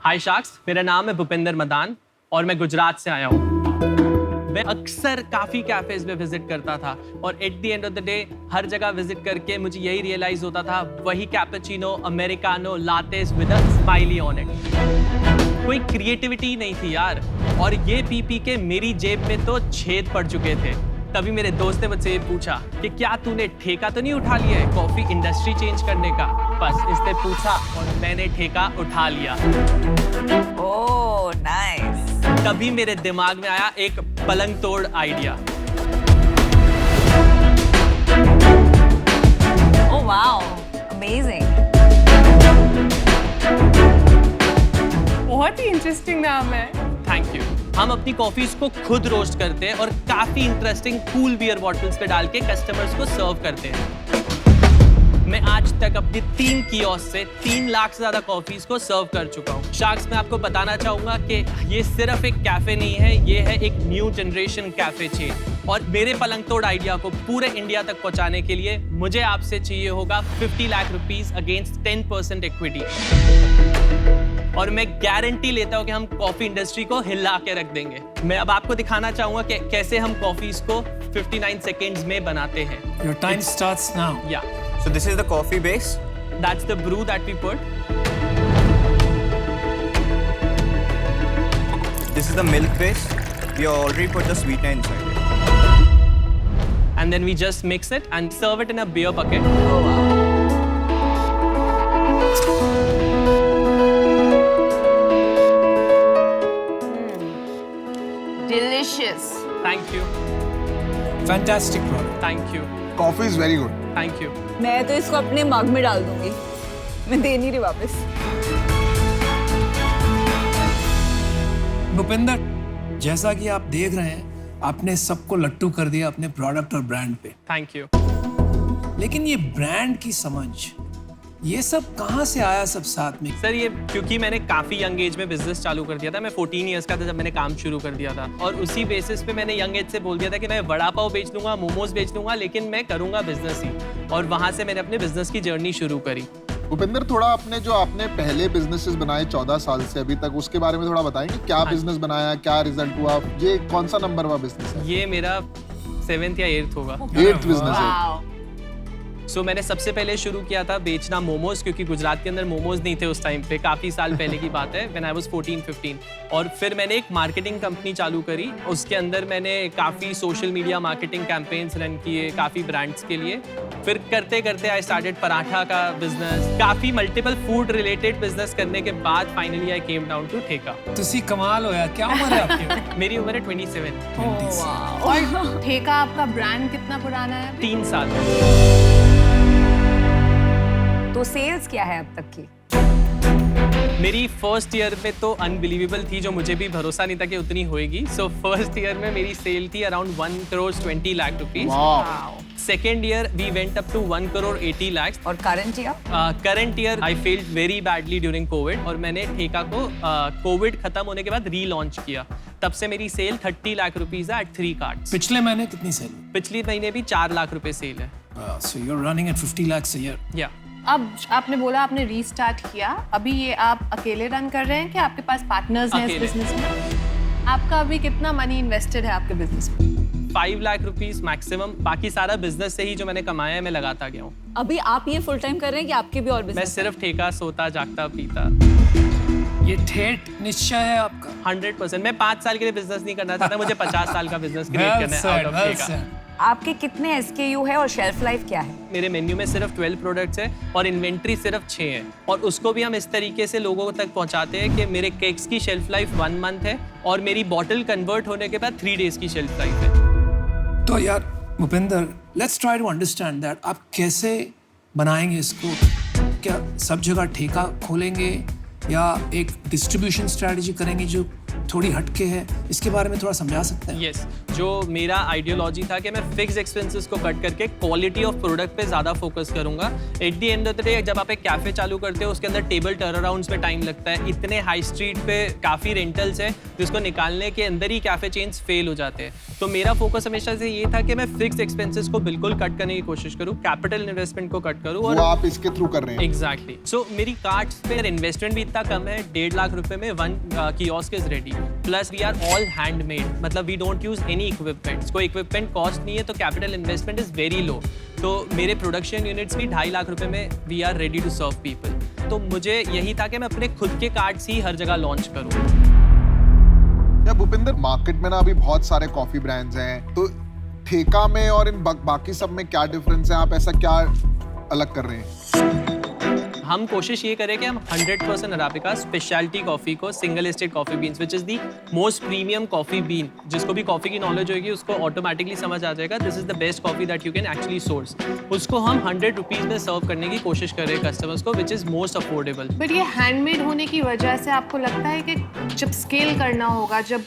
हाय sharks, मेरा नाम है भूपेंद्र मदान और मैं गुजरात से आया हूँ। मैं अक्सर काफ़ी कैफ़ेज़ में विजिट करता था और at the end of the day हर जगह विजिट करके मुझे यही रियलाइज़ होता था, वही cappuccino, americano, lattes with a smiley on it. कोई क्रिएटिविटी नहीं थी यार, और ये पी पी के मेरी जेब में तो छेद पड़ चुके थे। तभी मेरे दोस्त ने मुझसे पूछा कि क्या तूने ठेका तो नहीं उठा लिया है कॉफ़ी इंडस्ट्री चेंज करने का। बस इसने पूछा और मैंने ठेका उठा लिया। Oh nice. तभी मेरे दिमाग में आया एक पलंग तोड़ आइडिया। Oh wow, amazing. बहुत ही इंटरेस्टिंग नाम है। Thank you. हम अपनी कॉफीज को खुद रोस्ट करते हैं और काफी इंटरेस्टिंग कूल बियर बॉटल्स पे डाल के कस्टमर्स को सर्व करते हैं। मैं आज तक अपनी 3 कियोस्क से 3 लाख से ज्यादा कॉफीज को सर्व कर चुका हूँ। शार्क्स, मैं आपको बताना चाहूंगा कि ये सिर्फ एक कैफे नहीं है, ये है एक न्यू जनरेशन कैफे चेन। और मेरे पलंग तोड़ आइडिया को पूरे इंडिया तक पहुंचाने के लिए मुझे आपसे चाहिए होगा 50 लाख रुपीस अगेंस्ट 10% इक्विटी। और मैं गारंटी लेता हूँ कि हम कॉफी इंडस्ट्री को हिला के रख देंगे। मैं अब आपको दिखाना चाहूंगा कि कैसे हम कॉफीज को 59 सेकेंड्स में बनाते हैं। Your time starts now. Yeah. So this is the coffee base. That's the brew that we put. This is the milk base. We already put the sweetener inside it. And then we just mix it and serve it in a beer bucket. Oh wow. Delicious. Thank you. Fantastic product. Thank you. Coffee is very good. Thank you. मैं तो इसको अपने मग में डाल दूंगी। मैं दे नहीं रही वापस। भूपेंद्र, जैसा कि आप देख रहे हैं, आपने सबको लट्टू कर दिया अपने प्रोडक्ट और ब्रांड पे। Thank you. लेकिन ये ब्रांड की समझ, ये सब कहाँ से आया सब साथ में? सर, ये क्योंकि मैंने काफ़ी यंग एज में बिजनेस चालू कर दिया था। मैं 14 इयर्स का था जब मैंने काम शुरू कर दिया था, और उसी बेसिस पे मैंने यंग एज से बोल दिया था कि मैं वड़ा पाव बेच लूँगा, मोमोज बेच लूँगा, लेकिन मैं करूँगा बिजनेस ही। और वहाँ से मैंने अपने बिजनेस की जर्नी शुरू करी। भूपेंद्र, थोड़ा अपने जो आपने पहले बिजनेसेस बनाए 14 साल से अभी तक, उसके बारे में थोड़ा बताएंगे। क्या बिजनेस बनाया, क्या रिजल्ट हुआ, ये कौन सा नंबर हुआ बिजनेस है? ये मेरा 7th या 8th होगा। 8th बिजनेस है। Wow. मैंने सबसे पहले शुरू किया था बेचना मोमोज, क्योंकि गुजरात के अंदर मोमोज नहीं थे उस टाइम पे। काफ़ी साल पहले की बात है, व्हेन आई वाज 14-15। और फिर मैंने एक मार्केटिंग कंपनी चालू करी। उसके अंदर मैंने काफ़ी social media marketing campaigns run किए काफ़ी ब्रांड्स के लिए। फिर करते करते आई स्टार्टेड पराठा का बिजनेस। काफ़ी मल्टीपल फूड रिलेटेड बिजनेस करने के बाद finally I came down to theka. तुसी कमाल होया, क्या उम्र है आपकी? मेरी उम्र है 27। और ठेका आपका ब्रांड कितना पुराना है? 3 साल। तो सेल्स क्या है अब तक की? मेरी फर्स्ट ईयर में तो अनबिलीवेबल थी, जो मुझे भी भरोसा नहीं था कि उतनी होएगी। फर्स्ट ईयर में मेरी सेल थी around 1 crore 20 lakh rupees. Second year we went up to 1 crore 80 lakh. और current year? Current year I failed very badly during COVID, और मैंने ठेका को कोविड खत्म होने के बाद रीलॉन्च किया। तब से मेरी सेल 30 लाख रुपीस है एट 3 कार्ड्स। पिछले महीने कितनी सेल? पिछले महीने भी 4 लाख रुपए सेल है। So you're running at 50 lakhs a year. या अब आपने बोला आपने रीस्टार्ट किया, अभी ये आप अकेले रन कर रहे हैं कि आपके पास पार्टनर्स हैं इस अकेले। बिजनेस में? आपका अभी कितना मनी इन्वेस्टेड है आपके बिजनेस में? 5 लाख रुपीस मैक्सिमम। बाकी सारा बिजनेस से ही जो मैंने कमाया है मैं लगाता गया हूँ। अभी आप ये फुल टाइम कर रहे हैं कि आपके भी और मैं बिजनेस? सिर्फ ठेका, सोता, जागता, पीता। ये ठेठ निश्चय है आपका? 100%। मैं 5 साल के लिए बिजनेस नहीं करना चाहता, मुझे 50 साल का बिजनेस क्रिएट करना है out of well ठेका। said. आपके कितने SKU है और शेल्फ लाइफ क्या है? मेरे मेन्यू में सिर्फ 12 प्रोडक्ट्स है और इन्वेंट्री सिर्फ 6 है, और उसको भी हम इस तरीके से लोगों तक पहुंचाते हैं कि मेरे केक्स की शेल्फ लाइफ 1 मंथ है और मेरी बॉटल कन्वर्ट होने के बाद 3 डेज की शेल्फ लाइफ है। तो यार Bhupendra, let's try to understand that आप कैसे बनाएंगे इसको। क्या सब जगह ठेका खोलेंगे या एक डिस्ट्रीब्यूशन स्ट्रेटजी करेंगे जो थोड़ी हटके है, इसके बारे में थोड़ा समझा सकते हैं? यस जो मेरा आइडियोलॉजी था कि मैं फिक्स एक्सपेंसेस को कट करके क्वालिटी ऑफ प्रोडक्ट पे ज़्यादा फोकस करूंगा। Eight the end of the day जब आप एक कैफे चालू करते हो उसके अंदर टेबल टर्न अराउंड्स में टाइम लगता है, इतने हाई स्ट्रीट पे काफ़ी रेंटल्स है जिसको निकालने के अंदर ही कैफे चेन्स फेल हो जाते हैं। तो मेरा फोकस हमेशा से ये था कि मैं फिक्स एक्सपेंसेस को बिल्कुल कट करने की कोशिश करूँ, कैपिटल इन्वेस्टमेंट को कट करूँ। और वो आप इसके थ्रू कर रहे हैं? एग्जैक्टली सो मेरी कार्ड्स पे इन्वेस्टमेंट भी इतना कम है, 1.5 लाख रुपए में 1 kiosk is ready. Plus we are all handmade, मतलब we don't use any equipments, कोई इक्विपमेंट कॉस्ट नहीं है, तो capital investment is very low. तो मेरे प्रोडक्शन यूनिट्स भी 2.5 लाख रुपए में we are ready to serve people. तो मुझे यही था कि मैं अपने खुद के कार्ड्स ही हर जगह लॉन्च करूँ। या भूपिंदर, मार्केट में ना अभी बहुत सारे कॉफी ब्रांड्स हैं, तो ठेका में और इन बाकी सब में क्या डिफरेंस है? आप ऐसा क्या अलग कर रहे हैं? हम कोशिश ये करें कि हम 100% अराबिका स्पेशलिटी कॉफ़ी को single estate coffee beans which is the most premium coffee been, जिसको भी कॉफ़ी की नॉलेज होगी उसको ऑटोमेटिकली समझ आ जाएगा this is the best coffee that you can actually source. उसको हम 100 रुपीज़ में सर्व करने की कोशिश करें कस्टमर्स को, which is most affordable. But ये हैंडमेड होने की वजह से आपको लगता है कि जब स्केल करना होगा, जब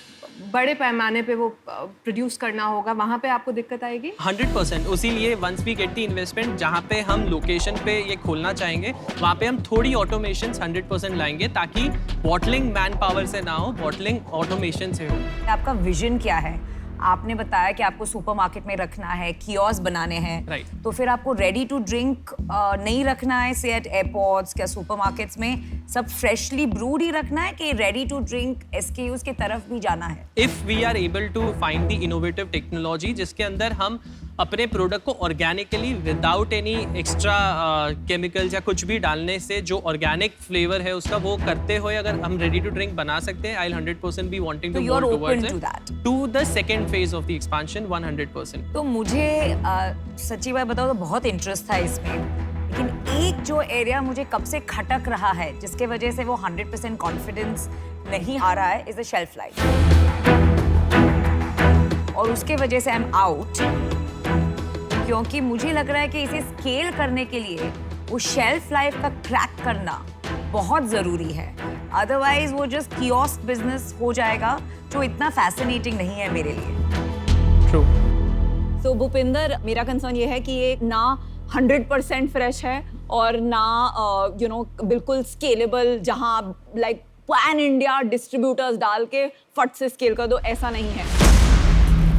बड़े पैमाने पे वो प्रोड्यूस करना होगा, वहाँ पे आपको दिक्कत आएगी? 100%। उसी लिए once we get the investment, जहाँ पे हम लोकेशन पे ये खोलना चाहेंगे वहाँ पे हम थोड़ी ऑटोमेशन 100% लाएंगे ताकि बॉटलिंग मैन पावर से ना हो, बॉटलिंग ऑटोमेशन से हो। आपका विजन क्या है? आपने बताया कि आपको सुपरमार्केट में रखना है, कियोस्क बनाने हैं, Right. तो फिर आपको रेडी टू ड्रिंक नहीं रखना है से एट एयरपोर्ट्स या सुपरमार्केट्स में सब फ्रेशली ब्रूड ही रखना है कि रेडी टू ड्रिंक SKUs की तरफ भी जाना है? If we are able to find the innovative technology जिसके अंदर हम अपने प्रोडक्ट को organically without any extra chemicals या कुछ भी डालने से जो ऑर्गेनिक फ्लेवर है उसका वो करते हुए अगर हम रेडी टू ड्रिंक बना सकते हैं, आई 100% बी वांटिंग तो to you are go open towards to it that. To the second phase of the expansion 100%। तो मुझे सच्ची बात बताओ तो बहुत इंटरेस्ट था इसमें, लेकिन एक जो एरिया मुझे कब से खटक रहा है जिसके वजह से वो 100% कॉन्फिडेंस नहीं आ रहा है इज द शेल्फ लाइफ, और उसके वजह से आई एम आउट, क्योंकि मुझे लग रहा है कि इसे स्केल करने के लिए वो शेल्फ लाइफ का क्रैक करना बहुत ज़रूरी है, अदरवाइज वो जस्ट कियोस्क बिजनेस हो जाएगा जो इतना फैसिनेटिंग नहीं है मेरे लिए। ट्रू। तो भूपिंदर, मेरा कंसर्न ये है कि ये ना 100% फ्रेश है और ना बिल्कुल स्केलेबल, जहां आप लाइक पैन इंडिया डिस्ट्रीब्यूटर्स डाल के फट से स्केल कर दो, ऐसा नहीं है।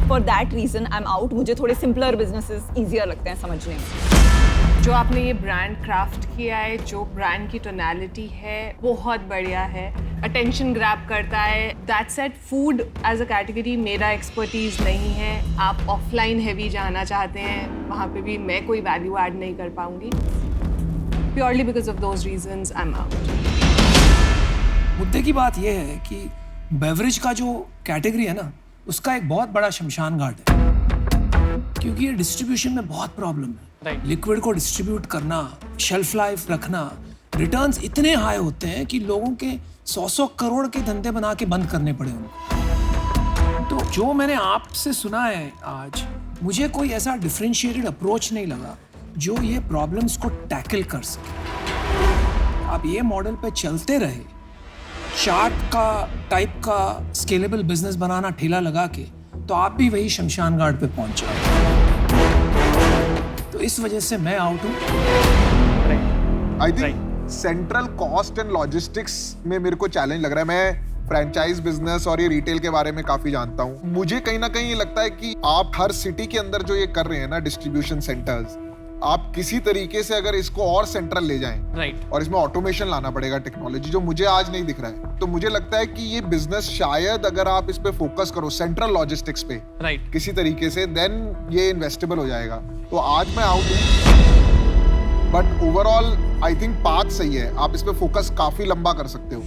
For that reason I am out. मुझे थोड़े सिंपलर बिजनेसेस ईजियर लगते हैं समझने में। जो आपने ये ब्रांड क्राफ्ट किया है, जो ब्रांड की टोनैलिटी है, बहुत बढ़िया है, अटेंशन ग्रैब करता है। That said, food as a category मेरा एक्सपर्टीज नहीं है। आप ऑफलाइन हैवी जाना चाहते हैं, वहाँ पे भी मैं कोई वैल्यू ऐड नहीं कर पाऊंगी। Purely because of those reasons I am out. मुद्दे की बात यह है कि बेवरेज का जो कैटेगरी है ना, उसका एक बहुत बड़ा शमशान घाट है, क्योंकि ये डिस्ट्रीब्यूशन में बहुत प्रॉब्लम है। Right. लिक्विड को डिस्ट्रीब्यूट करना, शेल्फ लाइफ रखना, रिटर्न्स इतने हाई होते हैं कि लोगों के 100 करोड़ के धंधे बना के बंद करने पड़े उनको। तो जो मैंने आपसे सुना है आज, मुझे कोई ऐसा डिफरेंशिएटेड अप्रोच नहीं लगा जो ये प्रॉब्लम्स को टैकल कर सके। आप ये मॉडल पे चलते रहे, चार्ट का टाइप का स्केलेबल बिजनेस बनाना ठेला लगा के, तो आप भी वही शमशान घाट पे पहुंच जाओ। तो इस वजह से मैं आउट हूँ। I think central cost and logistics में मेरे को चैलेंज लग रहा है। मैं फ्रेंचाइज बिजनेस और ये रिटेल के बारे में काफी जानता हूँ। मुझे कहीं ना कहीं ये लगता है कि आप हर सिटी के अंदर जो ये कर रहे हैं ना डिस्ट्रीब्यूशन सेंटर्स, आप किसी तरीके से अगर इसको और सेंट्रल ले जाएं, राइट, और इसमें ऑटोमेशन लाना पड़ेगा, टेक्नोलॉजी, जो मुझे आज नहीं दिख रहा है। तो मुझे लगता है कि ये बिजनेस शायद अगर आप इस पे फोकस करो सेंट्रल लॉजिस्टिक्स पे राइट, किसी तरीके से, देन ये इन्वेस्टेबल हो जाएगा। तो आज मैं आउट हूँ, but overall I think path सही है। आप इस पे फोकस काफी लंबा कर सकते हो।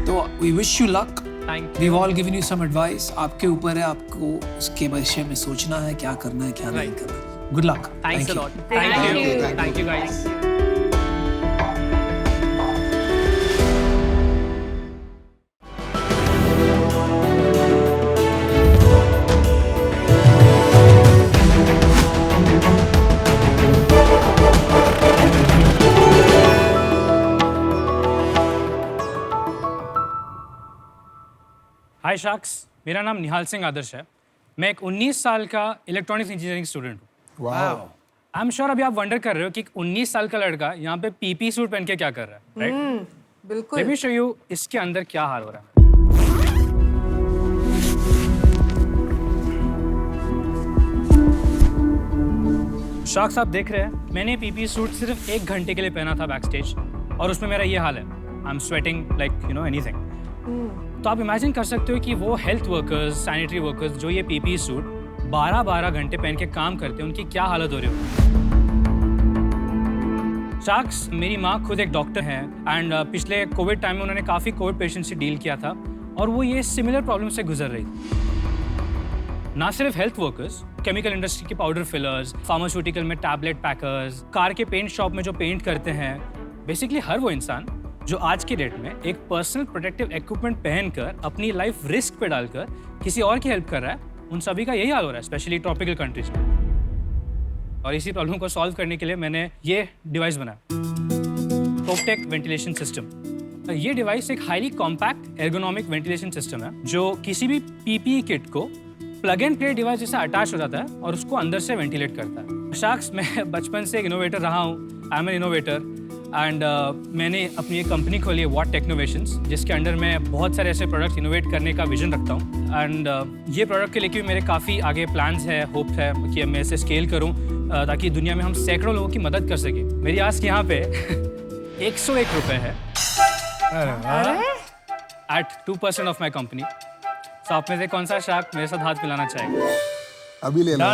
तो we wish you luck. Thank we all given you some advice. आपके ऊपर है, आपको उसके विषय में सोचना है, क्या करना है, क्या नहीं करना है। Good luck. Thanks a lot. Thank you. Thank you guys. Hi sacks, मेरा नाम निहाल सिंह आदर्श है। मैं एक 19 साल का इलेक्ट्रॉनिक्स इंजीनियरिंग स्टूडेंट हूँ। वाह, आई एम श्योर अभी आप वंडर कर रहे हो कि एक 19 साल का लड़का यहाँ पे पीपी सूट पहन के क्या कर रहा है, राइट? बिल्कुल। लेट मी शो यू इसके अंदर क्या हाल हो रहा है। शाक्स, आप देख रहे हैं मैंने पीपी सूट सिर्फ 1 घंटे के लिए पहना था बैक स्टेज, और उसमें मेरा ये हाल है। I am sweating like you know anything. तो आप इमेजिन कर सकते हो कि वो हेल्थ वर्कर्स, सैनिटरी वर्कर्स जो ये पीपी सूट 12-12 घंटे पहन के काम करते हैं, उनकी क्या हालत हो रही होगी। शाक्स, मेरी माँ खुद एक डॉक्टर है एंड पिछले कोविड टाइम में उन्होंने काफ़ी कोविड पेशेंट से डील किया था, और वो ये सिमिलर प्रॉब्लम से गुजर रही थी। ना सिर्फ हेल्थ वर्कर्स, केमिकल इंडस्ट्री के पाउडर फिलर्स, फार्मास्यूटिकल में टैबलेट पैकर्स, कार के पेंट शॉप में जो पेंट करते हैं, बेसिकली हर वो इंसान जो आज के डेट में एक पर्सनल प्रोटेक्टिव इक्विपमेंट पहनकर अपनी लाइफ रिस्क पे डालकर किसी और की हेल्प कर रहा है, उन सभी का यही हाल हो रहा है, स्पेशली ट्रॉपिकल कंट्रीज में। और इसी प्रॉब्लम को सॉल्व करने के लिए मैंने ये डिवाइस बनाया, टोपटेक वेंटिलेशन सिस्टम। ये डिवाइस एक highly compact ergonomic ventilation system है जो किसी भी पीपीई किट को प्लग एंड प्ले डिवाइस जैसे अटैच हो जाता है और उसको अंदर से वेंटिलेट करता है। शाक्स, मैं बचपन से एक इनोवेटर रहा हूँ। I M N innovator and मैंने अपनी एक कंपनी खोली है, वॉट टेक्नोवेशंस, जिसके अंडर मैं बहुत सारे ऐसे प्रोडक्ट्स इनोवेट करने का विजन रखता हूँ। एंड ये प्रोडक्ट के लेके भी मेरे काफ़ी आगे प्लान्स है, होप है कि मैं इसे स्केल करूँ ताकि दुनिया में हम सैकड़ों लोगों की मदद कर सकें। मेरी आस्क यहाँ पे 101 रुपये है एट 2% ऑफ माई कंपनी। तो आप में से कौन सा शार्क मेरे साथ हाथ मिलाना चाहेगा? अभी ले लो।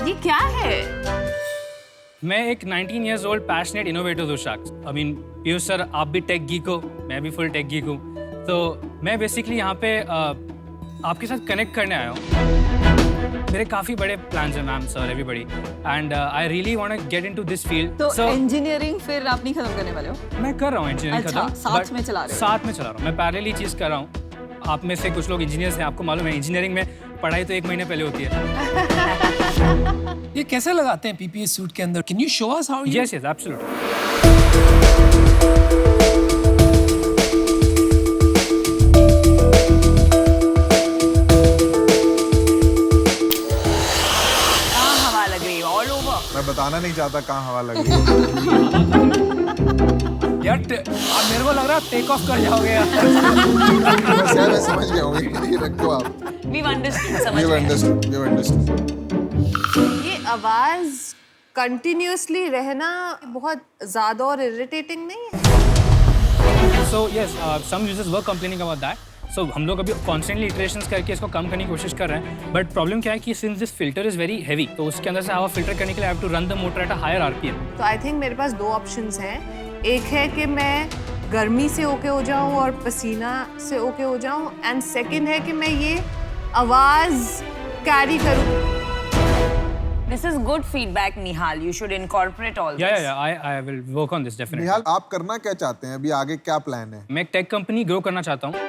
ये क्या है? मैं एक 19 years old पैशनेट इनोवेटर हूँ sacks. I mean Piyush sir, आप भी टेक गीक हो, मैं भी फुल टेक गीक हूँ। तो मैं बेसिकली यहाँ पे आपके साथ कनेक्ट करने आया हूँ। मेरे काफ़ी बड़े प्लान्स हैं ma'am, sir, everybody, and I really want to get into this field. तो इंजीनियरिंग फिर आप नहीं खत्म करने वाले हो? मैं कर रहा हूँ इंजीनियरिंग अच्छा, खत्म, साथ में चला रहे हो? साथ में चला रहा हूँ, मैं पैरेलली चीज़ कर रहा हूँ। आप में से कुछ लोग इंजीनियर्स हैं, आपको मालूम है इंजीनियरिंग में पढ़ाई तो 1 महीने पहले होती है। ये कैसे लगाते हैं पीपीई सूट के अंदर? Can you show us how? Yes yes, absolutely. मैं बताना नहीं चाहता कहाँ हवा लग रही है। यार अब मेरे को लग रहा है टेक ऑफ कर जाओगे यार। बस यार, मैं समझ गया हूँ, ये रखो आप। We've understood, समझ We've गए। understood, we've understood। ये आवाज कंटिन्यूअसली रहना बहुत ज्यादा और इरिटेटिंग नहीं है? So yes, some users were complaining about that. So हम लोग अभी कॉन्स्टेंटली इटरेशंस करके इसको कम करने की कोशिश कर रहे हैं, बट प्रॉब्लम क्या है कि since this filter is very heavy, तो उसके अंदर से हवा फिल्टर करने के लिए I have to run the motor at a higher RPM. तो आई थिंक मेरे पास 2 ऑप्शंस हैं। एक है कि मैं गर्मी से ओके हो जाऊं और पसीना से ओके हो जाऊं, एंड सेकंड है कि मैं ये आवाज कैरी करूं। This is good feedback, Nihal. You should incorporate all this. Yeah, I will work on this definitely. निहाल, आप करना क्या चाहते हैं अभी? आगे क्या प्लान है? मैं एक टेक कंपनी ग्रो करना चाहता हूँ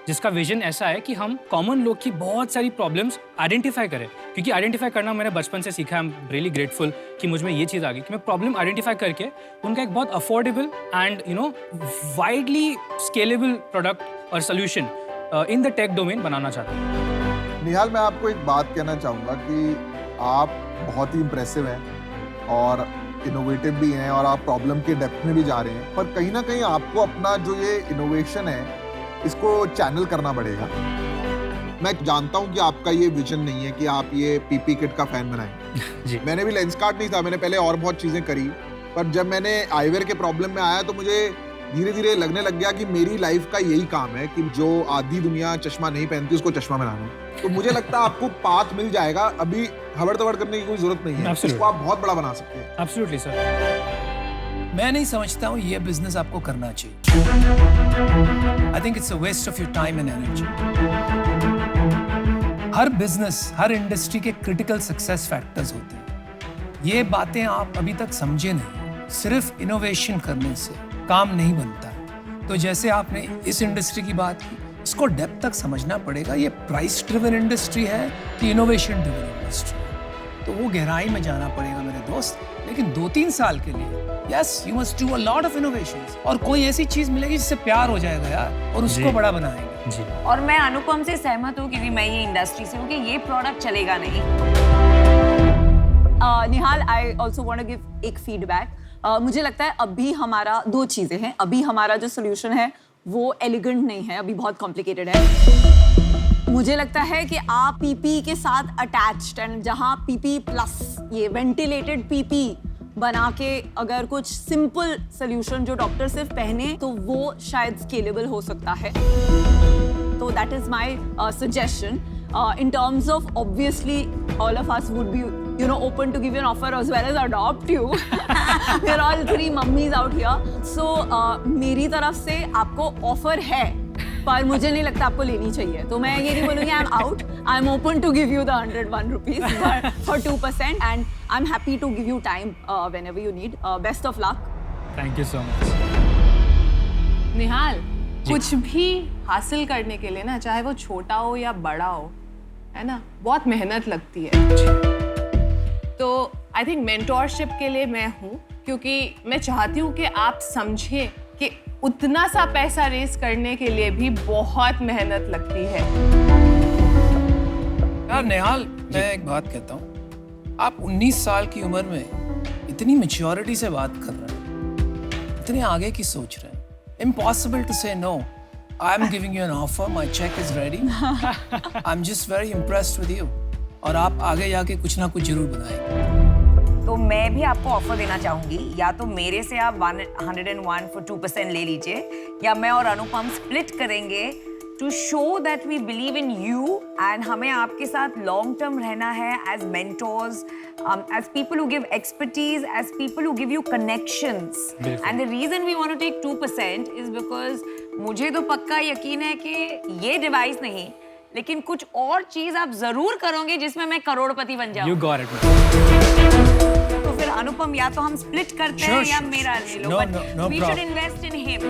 जिसका विजन ऐसा है कि हम कॉमन लोग की बहुत सारी प्रॉब्लम्स आइडेंटिफाई करें, क्योंकि आइडेंटिफाई करना मैंने बचपन से सीखा है। आई एम रियली ग्रेटफुल कि मुझ में ये चीज़ आ गई कि मैं प्रॉब्लम आइडेंटिफाई करके उनका एक बहुत affordable and you know widely scalable product और solution in the tech domain बनाना चाहता हूँ। निहाल, मैं आपको एक बात कहना चाहूँगा कि आप बहुत ही इम्प्रेसिव हैं और इनोवेटिव भी हैं और आप प्रॉब्लम के डेप्थ में भी जा रहे हैं, पर कहीं ना कहीं आपको अपना जो ये इनोवेशन है इसको चैनल करना पड़ेगा। मैं जानता हूं कि आपका ये विजन नहीं है कि आप ये पीपी किट का फैन बनाएं। मैंने भी लेंसकार्ट नहीं था, मैंने पहले और बहुत चीजें करी, पर जब मैंने आईवेयर के प्रॉब्लम में आया तो मुझे धीरे धीरे लगने लग गया कि मेरी लाइफ का यही काम है कि जो आधी दुनिया चश्मा नहीं पहनती उसको चश्मा बनाना। तो मुझे लगता है आपको पाथ मिल जाएगा, अभी हबड़-तबड़ करने की कोई जरूरत नहीं है, इसको आप बहुत बड़ा बना सकते हैं। Absolutely sir. मैं नहीं समझता हूँ ये बिजनेस आपको करना चाहिए। I think it's a waste of your time and energy. हर बिजनेस, हर इंडस्ट्री के क्रिटिकल सक्सेस फैक्टर्स होते हैं। ये बातें आप अभी तक समझे नहीं। सिर्फ इनोवेशन करने से काम नहीं बनता है। तो जैसे आपने इस इंडस्ट्री की बात की, इसको डेप्थ तक समझना पड़ेगा। ये प्राइस ड्रिवन इंडस्ट्री है कि इनोवेशन ड्रिवन इंडस्ट्री है, तो वो गहराई में जाना पड़ेगा मेरे दोस्त। लेकिन 2-3 साल के लिए Yes, you must do a lot of innovations. और कोई ऐसी चीज मिलेगी जिससे प्यार हो जाएगा यार और उसको बड़ा बनाएंगे। जी और मैं अनुपम से सहमत हूँ क्योंकि मैं ये इंडस्ट्री से हूँ कि ये प्रोडक्ट चलेगा नहीं। Nihal, I also want to give एक फीडबैक। मुझे लगता है अभी हमारा दो चीजें हैं। अभी हमारा जो सोल्यूशन है वो एलिगेंट नहीं है, अभी बहुत कॉम्प्लिकेटेड है। मुझे लगता है कि आप पीपी के साथ अटैच्ड एंड जहाँ पीपी प्लस ये वेंटिलेटेड पीपी बना के अगर कुछ सिंपल सोल्यूशन जो डॉक्टर सिर्फ पहने तो वो शायद स्केलेबल हो सकता है। तो that is my suggestion in terms of obviously all of us would be open to give you an offer as well as adopt you. We're all three mummies out here. So मेरी तरफ से आपको offer है पर मुझे नहीं लगता आपको लेनी चाहिए। तो मैं ये नहीं बोलूँगी I am out, I am open to give you the 101 rupees for 2% and I'm happy to give you time whenever you need. Best of luck. Thank you so much. Nihal, कुछ भी हासिल करने के लिए ना, चाहे वो छोटा हो या बड़ा हो, है ना, बहुत मेहनत लगती है। तो आई थिंक मेंटोरशिप के लिए मैं हूँ, क्योंकि मैं चाहती हूँ कि आप समझें कि उतना सा पैसा रेस करने के लिए भी बहुत मेहनत लगती है। यार नेहाल, मैं एक बात कहता हूँ, आप 19 साल की उम्र में इतनी मैच्योरिटी से बात कर रहे हैं, इतने आगे की सोच रहे हैं। Impossible to say no. I'm giving you an offer. My check is ready. I'm just very impressed with you. और आप आगे जाके कुछ ना कुछ जरूर बनाएंगे। तो मैं भी आपको ऑफर देना चाहूंगी, या तो मेरे से आप 101 for 2% ले लीजिए, या मैं और अनुपम स्प्लिट करेंगे to show that we believe in you and हमें आपके साथ लॉन्ग टर्म रहना है as mentors, as people who give expertise, as people who give you connections. And the reason we want to take 2% is because मुझे तो पक्का यकीन है कि ये डिवाइस नहीं, लेकिन कुछ और चीज आप जरूर करोगे जिसमें मैं करोड़पति बन जाऊं। You got it. तो फिर अनुपम, या तो हम स्प्लिट करते हैं या मेरा ले लो, but we should invest in him.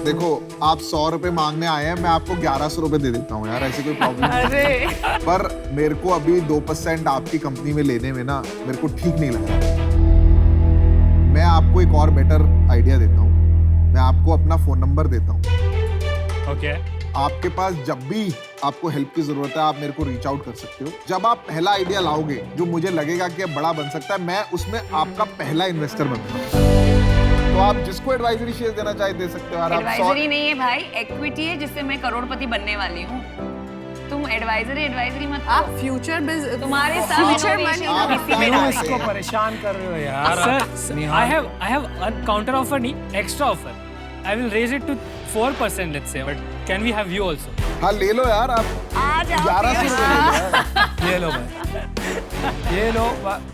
देखो, आप 100 रुपए मांगने आए हैं, मैं आपको 1100 रुपए दे देता हूँ यार, ऐसी कोई प्रॉब्लम नहीं। पर मेरे को अभी 2% आपकी कंपनी में लेने में ना मेरे को ठीक नहीं लग रहा। मैं आपको एक और बेटर आइडिया देता हूँ, मैं आपको अपना फोन नंबर देता हूँ। Okay. आपके पास जब भी आपको हेल्प की जरूरत है, आप मेरे को रीच आउट कर सकते हो। जब आप पहला आइडिया लाओगे जो मुझे लगेगा कि बड़ा बन सकता है, मैं उसमें आपका पहला इन्वेस्टर बनूंगा। तो आप जिसको एडवाइजरी शेयर देना चाहे दे सकते हो। एडवाइजरी नहीं है भाई, इक्विटी है जिससे मैं करोड़पति बनने वाली हूँ। तुम एडवाइजरी मत, आप फ्यूचर बिजनेस, तुम्हारे साथ फ्यूचर innovation मनी हम इसी में क्यों डालेंगे। इसको परेशान कर रहे हो यार? Sir, I have a counter offer, नहीं, extra offer. I will raise it to 4%, let's say. But can we have you also? हाँ, ले लो यार आप। आ जाओ 1100 रुपए ये लो भाई, ये लो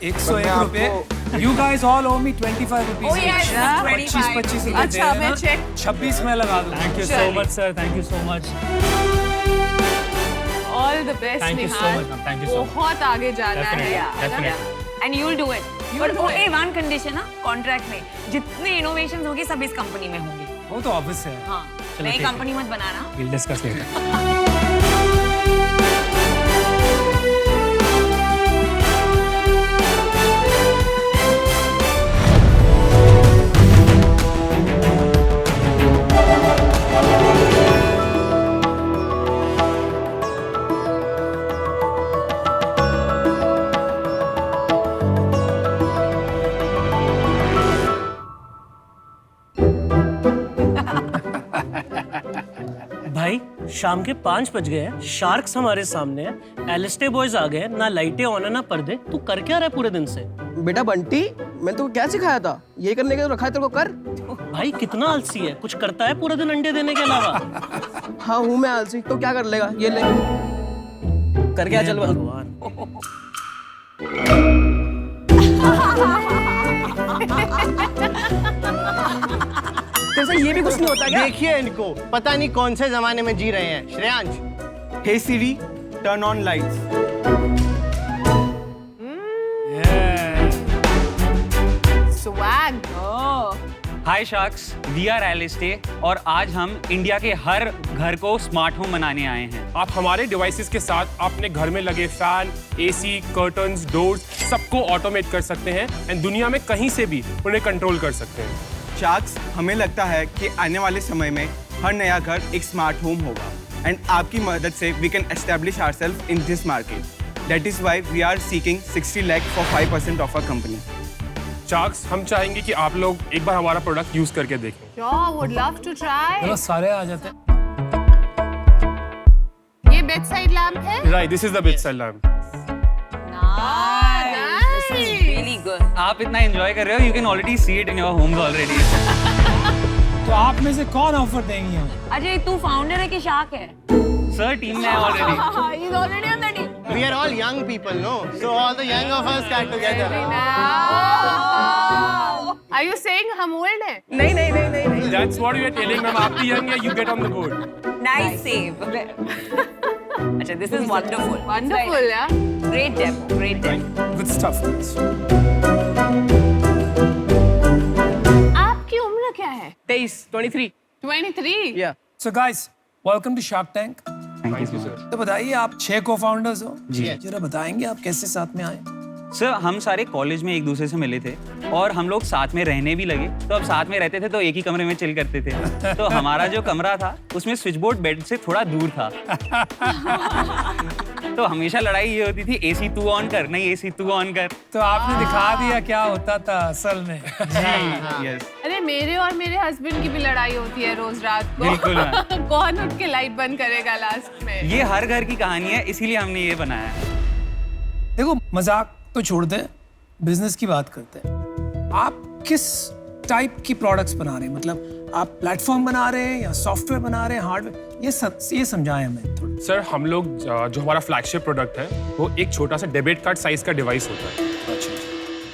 101 मैं रुपए। आपको- You guys all owe me 25 rupees Oh, yes, each. 25. 25 रुपए अच्छा, दे मैं देना। check- 26 में लगा दूँ। Thank you so much, sir. Thank you so much. All the best Thank you so Nihal, much, ma'am. Thank you so much. बहुत आगे जाना Definitely, है। definitely. And you will do it. You'll do it. One condition ना, contract में जितने innovations होंगे सब इस कंपनी में होंगे। वो तो ऑब्वियस है। हाँ, चलो, नई ठीक है। कंपनी मत बनाना। We'll discuss later. भाई शाम के 5 बज गए हैं, शार्क्स हमारे सामने हैं, एलिस्टे बॉयज आ गए, ना लाइटें ऑन है ना पर्दे। तू कर क्या रहा है पूरे दिन से? बेटा बंटी, मैंने तुमको क्या सिखाया था? ये करने के लिए रखा है तेरे को, कर। भाई कितना आलसी है, कुछ करता है पूरे दिन अंडे देने के अलावा? हाँ हूँ मैं आलसी, तो क्या कर लेगा? ये ले कर क्या, चल भगवान। तेरे से ये भी कुछ नहीं होता क्या? देखिए इनको, पता नहीं कौन से जमाने में जी रहे हैं। Shreyansh, hey Siri, turn on lights. Swag. Hi sharks, we are Aliste और आज हम इंडिया के हर घर को स्मार्ट होम बनाने आए हैं। आप हमारे डिवाइसेस के साथ अपने घर में लगे फैन, एसी, कर्टन्स, डोर्स सबको ऑटोमेट कर सकते हैं एंड दुनिया में कहीं से भी उन्हें कंट्रोल कर सकते हैं। शार्क्स, हमें लगता है कि आने वाले समय में हर नया घर एक स्मार्ट होम होगा एंड आपकी मदद से we can establish ourselves in this market. That is why we are seeking 60 lakh for 5% of our company. Sharks, हम चाहेंगे कि आप लोग एक बार हमारा प्रोडक्ट यूज करके देखें। Sure, would love to try. चलो सारे आ जाते हैं। ये bedside lamp है? Right, this is the bedside lamp. Nice. Really good. आप इतना एंजॉय कर रहे हो, you can already see it in your homes already. तो आप में से कौन ऑफर देंगे हमें? अजय, तू फाउंडर है कि शार्क है? सर टीम में already. He's already on the team. We are all young people, no? So all the young of us got together. Are you saying हम old हैं? नहीं। That's what we are telling them. आप भी young है, you get on the board. Nice save. अच्छा, this is wonderful. Wonderful, yeah. Great demo. Great demo. Good stuff. आपकी उम्र क्या है? 23. 23. Yeah. So guys, welcome to Shark Tank. Thank you sir. तो बताइए, आप 6 को-फाउंडर्स हो। जी। जरा बताएंगे आप कैसे साथ में आए? सर हम सारे कॉलेज में एक दूसरे से मिले थे और हम लोग साथ में रहने भी लगे। तो अब साथ में रहते थे तो एक ही कमरे में चिल करते थे। तो हमारा जो कमरा था उसमें स्विच बोर्ड बेड से थोड़ा दूर था। तो हमेशा लड़ाई ये होती थी, एसी तू ऑन कर, नहीं एसी तू ऑन कर। तो आपने दिखा दिया क्या होता था असल में। जी यस। अरे मेरे और मेरे हस्बैंड की भी लड़ाई होती है रोज रात को। बिल्कुल। कौन उठ के लाइट बंद करेगा लास्ट में? ये हर घर की कहानी है, इसीलिए हमने ये बनाया है। देखो, मजाक तो छोड़ दें, बिजनेस की बात करते हैं। आप किस टाइप की प्रोडक्ट्स बना रहे हैं? मतलब आप प्लेटफॉर्म बना रहे हैं या सॉफ्टवेयर बना रहे हैं, हार्डवेयर? ये समझाएं हमें थोड़ा। सर, हम लोग जो हमारा फ्लैगशिप प्रोडक्ट है वो एक छोटा सा डेबिट कार्ड साइज का डिवाइस होता है।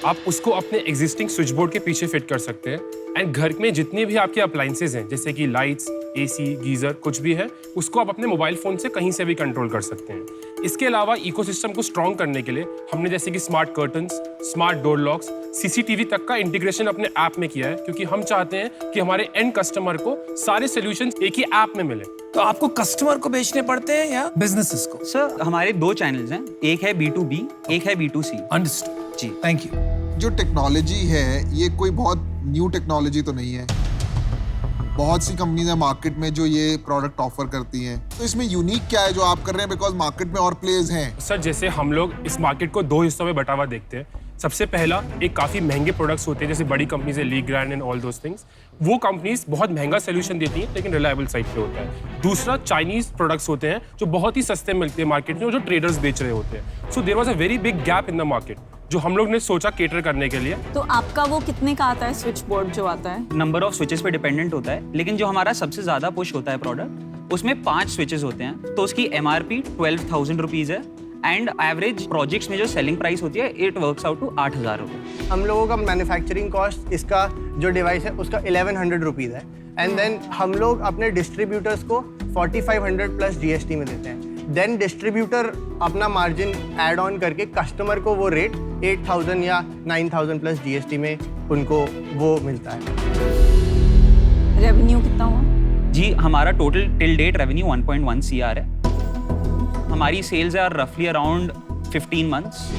आप उसको अपने एग्जिस्टिंग स्विच बोर्ड के पीछे फिट कर सकते हैं एंड घर में जितने भी आपके अप्लायंसेज हैं, जैसे कि लाइट्स, एसी, गीजर, कुछ भी है, उसको आप अपने मोबाइल फोन से कहीं से भी कंट्रोल कर सकते हैं। इसके अलावा इकोसिस्टम को स्ट्रॉन्ग करने के लिए हमने जैसे कि smart curtains, smart door locks, CCTV तक का इंटीग्रेशन अपने ऐप में किया है, क्योंकि हम चाहते हैं कि हमारे एंड कस्टमर को सारे सॉल्यूशंस एक ही ऐप में मिले। तो आपको कस्टमर को बेचने पड़ते हैं या बिजनेसेस को? सर हमारे 2 चैनल्स हैं, एक है B2B, एक है B2C। अंडरस्टूड जी, थैंक यू। जो टेक्नोलॉजी है ये कोई बहुत न्यू टेक्नोलॉजी तो नहीं है। बहुत सी कंपनीज है मार्केट में जो ये प्रोडक्ट ऑफर करती हैं। तो इसमें यूनिक क्या है जो आप कर रहे हैं? बिकॉज मार्केट में और प्लेयर्स हैं। सर, जैसे हम लोग इस मार्केट को 2 हिस्सों में बटा हुआ देखते हैं। सबसे पहला, एक काफ़ी महंगे प्रोडक्ट्स होते हैं जैसे बड़ी कंपनीज है, league grand and all those things. वो कंपनीज बहुत महंगा सोल्यूशन देती हैं लेकिन रिलायबल साइड पे होता है। दूसरा, चाइनीज प्रोडक्ट्स होते हैं जो बहुत ही सस्ते मिलते हैं मार्केट में और जो ट्रेडर्स बेच रहे होते हैं। So there was a very big gap in the market जो हम लोग ने सोचा केटर करने के लिए। तो आपका वो कितने का आता है स्विच बोर्ड जो आता है? नंबर ऑफ स्विचेस पे डिपेंडेंट होता है, लेकिन जो हमारा सबसे ज्यादा पुश होता है प्रोडक्ट, उसमें 5 स्विचेस होते हैं। तो उसकी MRP 12,000 रुपीज है एंड एवरेज प्रोजेक्ट्स में जो सेलिंग प्राइस होती है इट वर्क्स आउट टू 8,000 रुपये। हम लोगों का मैन्युफैक्चरिंग कॉस्ट इसका जो डिवाइस है उसका 1100 रुपीज़ है एंड देन हम लोग अपने डिस्ट्रीब्यूटर्स को 4500 प्लस GST में देते हैं। देन डिस्ट्रीब्यूटर अपना मार्जिन ऐड ऑन करके कस्टमर को वो रेट 8,000 या 9,000 प्लस GST में उनको वो मिलता है। रेवेन्यू कितना हुआ? जी, हमारा total till date revenue 1.1 CR है। हमारी सेल्स आर रफली अराउंड 15 मंथ्स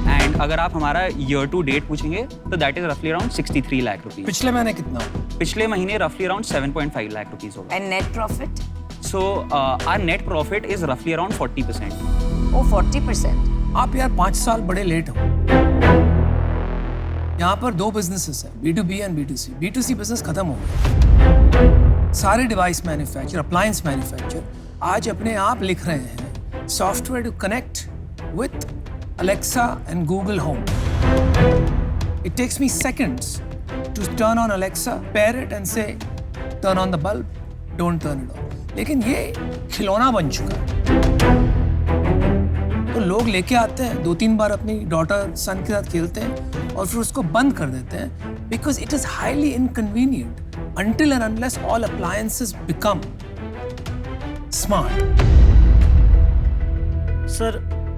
एंड अगर आप हमारा ईयर टू डेट पूछेंगे तो दैट इज रफली अराउंड 63 लाख रुपीज। पिछले महीने कितना? पिछले महीने रफली अराउंड 7.5 लाख रुपीज होगा। And net profit? So our net profit is roughly around 40%. Oh, 40%. आप यार 5 साल बड़े लेट हो। यहाँ पर 2 बिजनेसेस हैं, B2B and B2C। B2C business खत्म हो गया। सारे डिवाइस मैन्युफैक्चर, अप्लायंस मैन्युफैक्चर आज अपने आप लिख रहे हैं software to connect with Alexa and Google Home. It takes me seconds to turn on Alexa, pair it and say, turn on the bulb, don't turn it on. लेकिन ये खिलौना बन चुका है। तो लोग लेके आते हैं, 2-3 बार अपनी डॉटर सन के साथ खेलते हैं और फिर उसको बंद कर देते हैं because it is highly inconvenient until and unless all appliances become smart. Sir,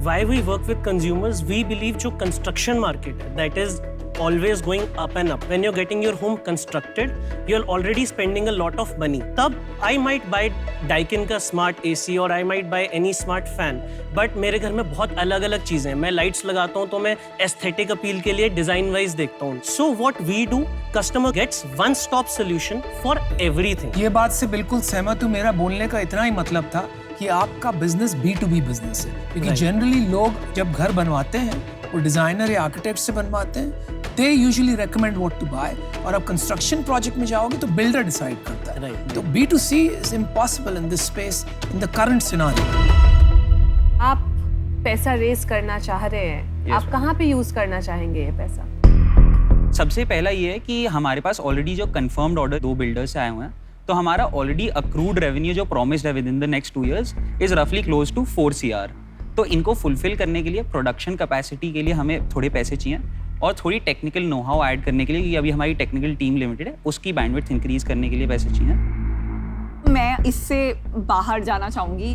why we work with consumers? We believe जो construction market है, that is always going up and up. When you're getting your home constructed, you're already spending a lot of money. तब I might buy Daikin का smart AC और I might buy any smart fan. But मेरे घर में बहुत अलग-अलग चीजें हैं. मैं lights लगाता हूँ तो मैं aesthetic appeal के लिए design wise देखता हूँ. So what we do, customer gets one stop solution for everything. ये बात से बिल्कुल सहमत हूँ. मेरा बोलने का इतना ही मतलब था कि आपका बिजनेस B2B बिजनेस है, क्योंकि जनरली लोग जब घर बनवाते हैं वो डिजाइनर या आर्किटेक्ट से बनवाते हैं. They usually recommend what to buy, और अब कंस्ट्रक्शन प्रोजेक्ट में जाओगे तो बिल्डर डिसाइड करता है. तो B2C is impossible in this space in the current scenario. आप पैसा रेस करना चाह रहे हैं, आप कहाँ पे यूज करना चाहेंगे ये पैसा? सबसे पहला ये है कि हमारे पास ऑलरेडी जो कंफर्म्ड ऑर्डर 2 बिल्डर्स से आए हुए हैं, तो हमारा ऑलरेडी अक्रूड रेवेन्यू जो प्रॉमिस्ड है with in the next 2 years is रफली क्लोज टू 4 CR. तो इनको फुलफिल करने के लिए प्रोडक्शन कैपेसिटी के लिए हमें थोड़े पैसे चाहिए और थोड़ी टेक्निकल नो हाउ ऐड करने के लिए, क्योंकि अभी हमारी टेक्निकल टीम लिमिटेड है, उसकी बैंडविड्थ इंक्रीज करने के लिए पैसे चाहिए. मैं इससे बाहर जाना चाहूँगी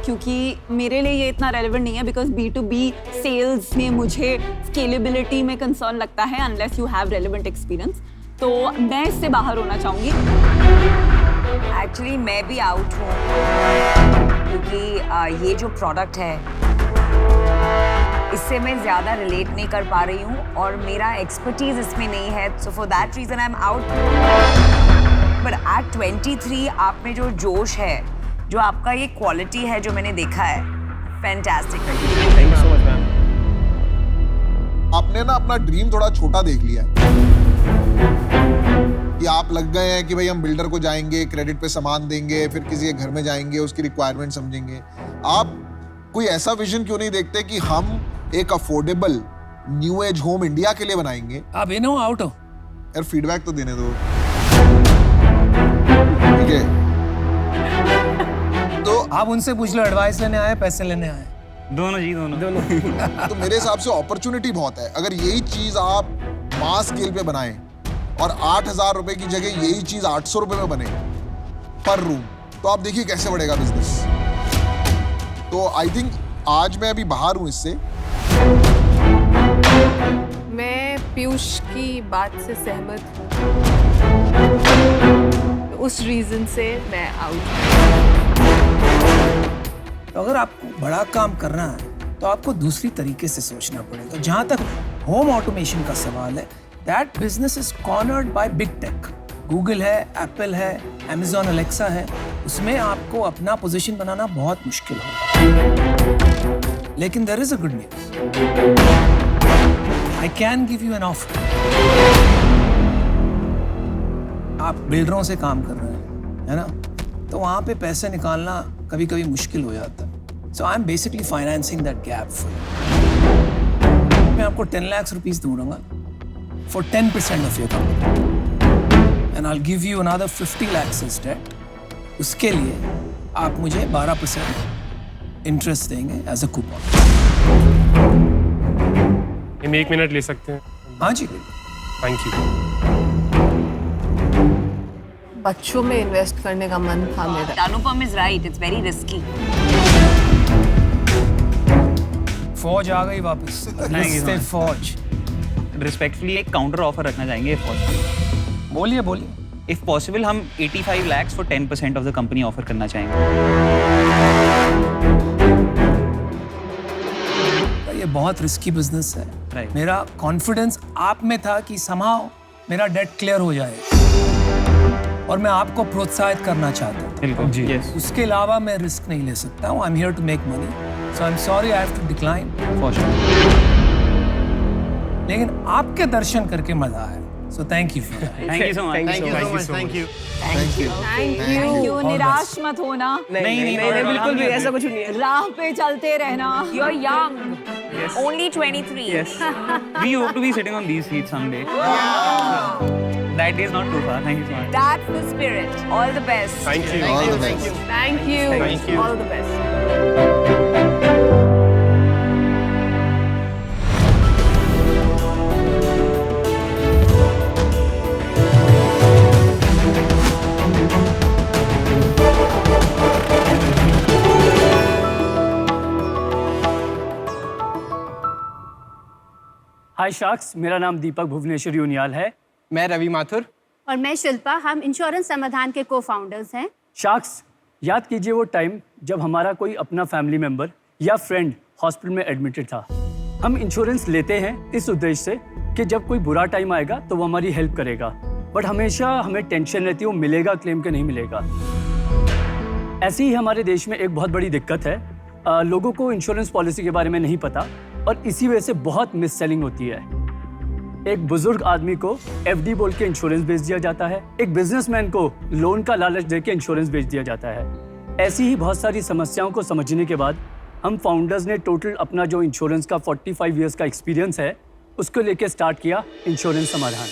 क्योंकि मेरे लिए ये इतना रेलेवेंट नहीं है, बिकॉज B2B सेल्स में मुझे स्केलेबिलिटी में कंसर्न लगता है unless you have relevant experience. तो मैं इससे बाहर होना चाहूँगी. एक्चुअली मैं भी आउट हूँ क्योंकि ये जो प्रोडक्ट है इससे मैं ज़्यादा रिलेट नहीं कर पा रही हूँ और मेरा एक्सपर्टीज इसमें नहीं है. So for that reason I am out. But at 23 आप में जो जोश है, जो आपका ये क्वालिटी है जो मैंने देखा है, fantastic. Thank you so much ma'am. आपने ना अपना ड्रीम थोड़ा छोटा देख लिया है कि आप लग गए हैं कि भाई हम बिल्डर को जाएंगे, क्रेडिट पे सामान देंगे, फिर किसी के घर में जाएंगे, उसकी रिक्वायरमेंट समझेंगे. आप कोई ऐसा विजन क्यों नहीं देखते कि हम एक affordable new age home India के लिए बनाएंगे? आप इन हो आउट हो? यार फीडबैक तो देने दो. ठीक है, तो आप उनसे पूछ लो, एडवाइस लेने आए पैसे लेने आए? दोनों जी, दोनों. तो मेरे हिसाब से अपॉर्चुनिटी बहुत है. अगर यही चीज आप मास स्केल पे बनाएं और 8,000 रुपए की जगह यही चीज 800 रुपए में बने पर रूम, तो आप देखिए कैसे बढ़ेगा बिजनेस. तो आई थिंक आज मैं अभी बाहर हूं इससे. मैं पीयूष की बात से सहमत हूँ. उस रीजन से मैं आउट. तो अगर आपको बड़ा काम करना है तो आपको दूसरी तरीके से सोचना पड़ेगा. जहां तक होम ऑटोमेशन का सवाल है, that business is cornered by big tech. Google है, एप्पल है, Amazon Alexa है. उसमें आपको अपना पोजीशन बनाना बहुत मुश्किल होगा. लेकिन there is a good news. I can give you an offer. आप बिल्डरों से काम कर रहे हैं, है ना? तो वहां पे पैसे निकालना कभी कभी मुश्किल हो जाता है. So I am basically financing that gap for you. मैं आपको 10 लाख रुपीस दूंगा for 10% of your company and I will give you another 50 lakhs as debt. उसके लिए आप मुझे 12% इंटरेस्ट देंगे एज अ कूपन. हम 1 मिनट ले सकते हैं? हाँ जी. Thank you. बच्चों में इन्वेस्ट करने का मन था मेरा. Anupam is right, it's very risky. फौज आ गई वापस. रिश्ते फौज. रिस्पेक्टफुली एक काउंटर ऑफर रखना चाहेंगे इफ पॉसिबल. बोलिए बोलिए. इफ पॉसिबल हम 85 lakhs for 10% of the company offer करना चाहेंगे. ये बहुत रिस्की बिजनेस है. Right. मेरा कॉन्फिडेंस आप में था कि समाओ मेरा डेट क्लियर हो जाए और मैं आपको प्रोत्साहित करना चाहता हूँ. बिल्कुल जी. उसके अलावा मैं रिस्क नहीं ले सकता हूँ. I am here to make money, so I am sorry I have to decline. For sure. लेकिन आपके दर्शन करके मजा आया. So thank you. Thank you so much. Thank you. Thank you. निराश मत होना. नहीं बिल्कुल भी ऐसा कुछ नहीं है. राह पे चलते रहना. You're young. Only 23. We hope to be sitting on these seats someday. That day is not too far. Thank you so much. That's the spirit. All the best. Thank you. All the best. Thank you. Thank you. All the best. Hi sharks, मेरा नाम दीपक भुवनेश्वरी उनियाल है। मैं रवि माथुर। और मैं शिल्पा। हम insurance समाधान के co-founders हैं। शार्क्स, याद कीजिए वो टाइम जब हमारा कोई अपना फैमिली मेंबर या फ्रेंड हॉस्पिटल में एडमिटेड था। हम इंश्योरेंस लेते हैं इस उद्देश्य से कि जब कोई बुरा टाइम आएगा तो वो हमारी हेल्प करेगा, बट हमेशा हमें टेंशन रहती है वो मिलेगा क्लेम के नहीं मिलेगा। ऐसे ही हमारे देश में एक बहुत बड़ी दिक्कत है, लोगों को इंश्योरेंस पॉलिसी के बारे में नहीं पता और इसी वजह से बहुत मिस सेलिंग होती है। एक बुजुर्ग आदमी को एफडी बोल के इंश्योरेंस बेच दिया जाता है, एक बिजनेसमैन को लोन का लालच दे के इंश्योरेंस बेच दिया जाता है। ऐसी ही बहुत सारी समस्याओं को समझने के बाद हम फाउंडर्स ने टोटल अपना जो इंश्योरेंस का 45 इयर्स का एक्सपीरियंस है उसको लेके स्टार्ट किया इंश्योरेंस समाधान।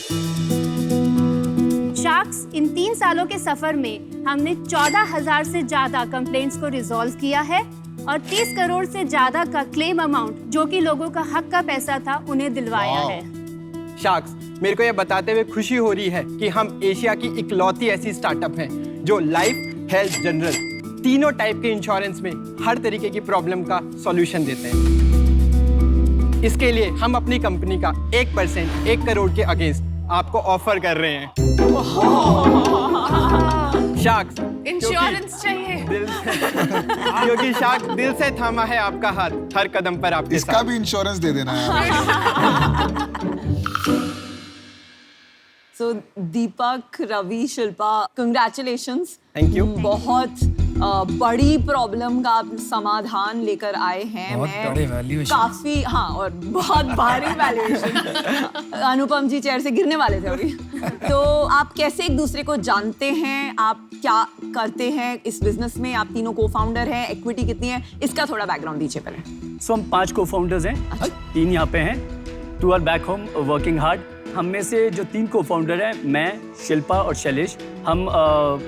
शार्क्स, इन 3 सालों के सफर में हमने 14,000 से ज्यादा कंप्लेंट्स को रिजॉल्व किया है और 30 करोड़ से ज्यादा का क्लेम अमाउंट, जो कि लोगों का हक का पैसा था, उन्हें दिलवाया है। शार्क्स, मेरे को ये बताते हुए खुशी हो रही है कि हम एशिया की इकलौती ऐसी स्टार्टअप हैं जो लाइफ, हेल्थ, जनरल तीनों टाइप के इंश्योरेंस में हर तरीके की प्रॉब्लम का सॉल्यूशन देते हैं। इसके लिए हम अपनी कंपनी का 1% 1 करोड़ के अगेंस्ट आपको ऑफर कर रहे हैं। शार्क्स, इंश्योरेंस चाहिए क्योंकि शार्क दिल से थामा है आपका हाथ हर कदम पर आपके इसका भी इंश्योरेंस दे देना है। So Deepak, Ravi, Shilpa, congratulations. Thank you. बहुत बड़ी प्रॉब्लम का आप समाधान लेकर आए हैं। बहुत बड़े valuation। काफी, हाँ, और बहुत भारी वैल्यूएशन। अनुपम जी चेयर से गिरने वाले थे अभी। तो आप कैसे एक दूसरे को जानते हैं, आप क्या करते हैं इस बिजनेस में, आप तीनों को फाउंडर हैं, इक्विटी कितनी है, इसका थोड़ा बैकग्राउंड दीजिए पहले। सो हम 5 को फाउंडर्स हैं, 3 यहाँ पे हैं, 2 are back home working hard. हम में से जो 3 को फाउंडर हैं, मैं, शिल्पा और शैलेश, हम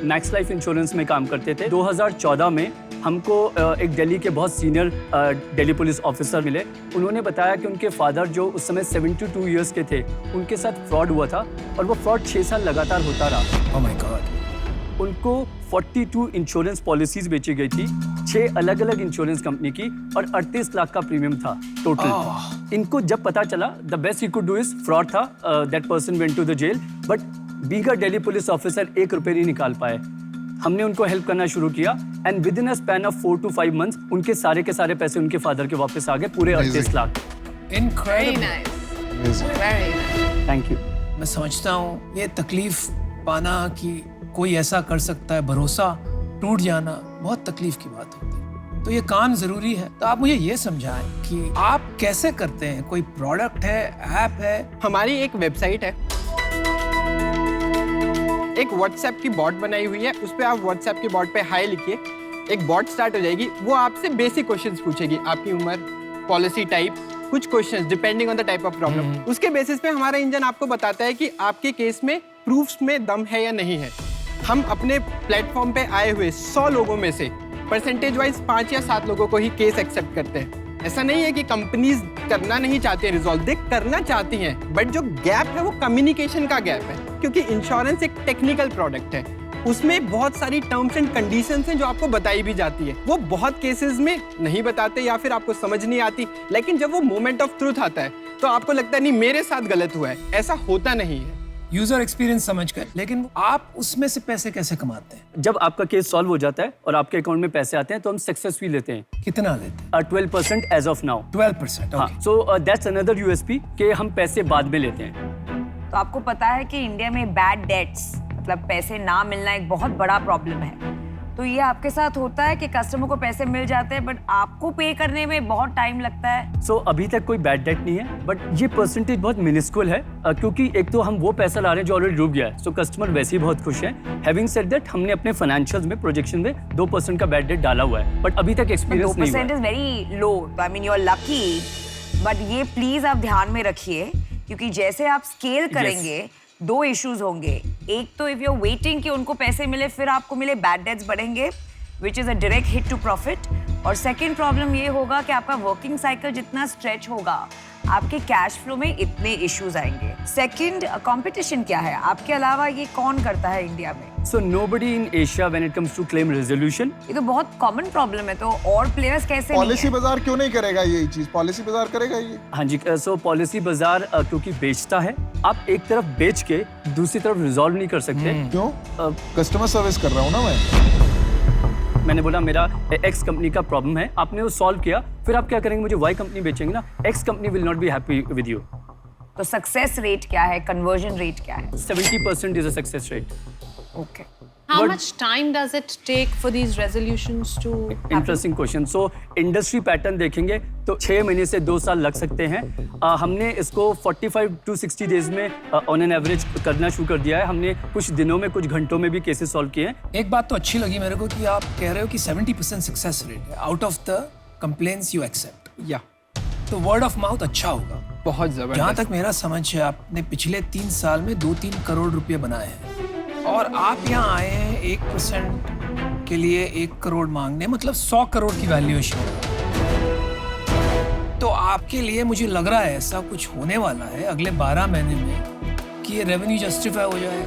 मैक्स लाइफ इंश्योरेंस में काम करते थे। 2014 में हमको एक दिल्ली के बहुत सीनियर दिल्ली पुलिस ऑफिसर मिले। उन्होंने बताया कि उनके फादर जो उस समय 72 इयर्स के थे, उनके साथ फ्रॉड हुआ था और वो फ्रॉड 6 साल लगातार होता रहा। Oh my God. उनको 42 इंश्योरेंस पॉलिसीज बेची गई थी, 6 अलग अलग इंश्योरेंस कंपनी की, और 38 लाख का प्रीमियम था टोटल। इनको जब पता चला, the best he could do is fraud था, that person went to the jail, but being a Delhi police officer 1 रुपये नहीं निकाल पाए। हमने उनको हेल्प करना शुरू किया and with in a span of 4 to 5 months उनके सारे के सारे पैसे उनके फादर के वापस आ गए, पूरे 38 लाख। Thank you. मैं समझता हूँ ये तकलीफ पाना कि कोई ऐसा कर सकता है, भरोसा टूट जाना बहुत तकलीफ की बात होती है, तो ये काम जरूरी है। तो आप मुझे ये समझाएं कि आप कैसे करते हैं, कोई प्रोडक्ट है, ऐप है? हमारी एक वेबसाइट है, एक व्हाट्सएप की बॉट बनाई हुई है, उस पर आप व्हाट्सएप की बॉट पे हाय लिखिए, एक बॉट स्टार्ट हो जाएगी। वो आपसे बेसिक क्वेश्चंस पूछेगी, आपकी उम्र, पॉलिसी टाइप, कुछ questions depending on the type of problem. उसके बेसिस पे हमारा इंजन आपको बताता है कि आपके केस में प्रूफ्स में दम है या नहीं है। हम अपने प्लेटफॉर्म पे आए हुए 100 लोगों में से परसेंटेज वाइज 5 या 7 लोगों को ही केस एक्सेप्ट करते हैं। ऐसा नहीं है कि कंपनीज करना नहीं चाहती हैं रिजॉल्व, देख करना चाहती हैं, बट जो गैप है वो कम्युनिकेशन का गैप है, क्योंकि इंश्योरेंस एक टेक्निकल प्रोडक्ट है, उसमें बहुत सारी टर्म्स एंड कंडीशंस हैं जो आपको बताई भी जाती है। वो बहुत केसेस में नहीं बताते या फिर आपको समझ नहीं आती, लेकिन जब वो मोमेंट ऑफ ट्रूथ आता है तो आपको लगता है नहीं मेरे साथ गलत हुआ है, ऐसा होता नहीं है। यूजर एक्सपीरियंस समझ कर, लेकिन आप उसमें से पैसे कैसे कमाते हैं? जब आपका केस सॉल्व हो जाता है और आपके अकाउंट में पैसे आते हैं तो हम सक्सेस फी लेते हैं। कितना लेते हैं? 12% एज ऑफ नाउ। 12%, हाँ, सो दैट्स अनदर यूएसपी कि हम पैसे बाद में लेते हैं। तो आपको पता है कि इंडिया में बैड डेट्स, मतलब पैसे ना मिलना, एक बहुत बड़ा प्रॉब्लम है। तो ये आपके साथ होता है कि कस्टमर को पैसे मिल जाते हैं बट आपको पे करने में बहुत टाइम लगता है। सो अभी तक कोई बैड डेट नहीं है, बट ये परसेंटेज बहुत मिनिस्कुल है, क्योंकि एक तो हम वो पैसा ला रहे हैं जो ऑलरेडी डूब गया है, सो कस्टमर वैसे ही बहुत खुश है। हैविंग सेड दैट, हमने अपने फाइनेंशियल्स में प्रोजेक्शन में 2% का बैड डेट डाला हुआ है, बट अभी तक एक्सपीरियंस नहीं हुआ है। 2% is very low, I mean you are lucky, but ये प्लीज आप ध्यान में रखिए, क्योंकि जैसे आप स्केल करेंगे दो इश्यूज होंगे। एक तो इफ यू आर वेटिंग कि उनको पैसे मिले फिर आपको मिले, बैड डेट्स बढ़ेंगे which is a direct hit to profit. और सेकेंड प्रॉब्लम ये होगा कि आपका वर्किंग साइकिल जितना स्ट्रेच होगा आपके कैश फ्लो में इतने इश्यूज आएंगे। सेकेंड, कंपटीशन क्या है, आपके अलावा ये कौन करता है इंडिया में? So nobody in Asia when it comes to claim resolution. ये तो बहुत कॉमन प्रॉब्लम है, तो और प्लेयर्स कैसे नहीं पॉलिसी है? बाजार क्यों नहीं करेगा ये चीज? पॉलिसी बाजार करेगा ये? हाँ जी, सो पॉलिसी बाजार क्योंकि बेचता है, आप एक तरफ बेच के दूसरी तरफ रिजॉल्व नहीं कर सकते। क्यों? कस्टमर सर्विस कर रहा हूँ ना मैंने बोला मेरा एक्स कंपनी का प्रॉब्लम है, आपने वो सॉल्व किया, फिर आप क्या करेंगे, मुझे वाई कंपनी बेचेंगे ना, x company will not be happy with you. तो सक्सेस रेट क्या है, कन्वर्जन रेट क्या है? 70% is a success rate. Okay. How much time does it take for these resolutions to happen? Interesting question. So industry pattern देखेंगे तो 6 महीने से 2 साल लग सकते हैं। हमने इसको 45 to 60 डेज में ऑन एन एवरेज करना शुरू कर दिया है। हमने कुछ दिनों में, कुछ घंटों में भी केसेस सॉल्व किए हैं। एक बात तो अच्छी लगी मेरे को कि आप कह रहे हो कि 70% सक्सेस रेट है out of the complaints you accept. या तो वर्ड ऑफ माउथ अच्छा होगा। बहुत जबरदस्त। जहाँ तक मेरा समझ है, आपने पिछले 3 साल में 2-3 करोड़ रुपए बनाए हैं और आप यहाँ आए हैं 1% के लिए 1 करोड़ मांगने, मतलब 100 करोड़ की वैल्यूएशन। तो आपके लिए मुझे लग रहा है ऐसा कुछ होने वाला है अगले 12 महीने में कि ये रेवेन्यू जस्टिफाई हो जाए।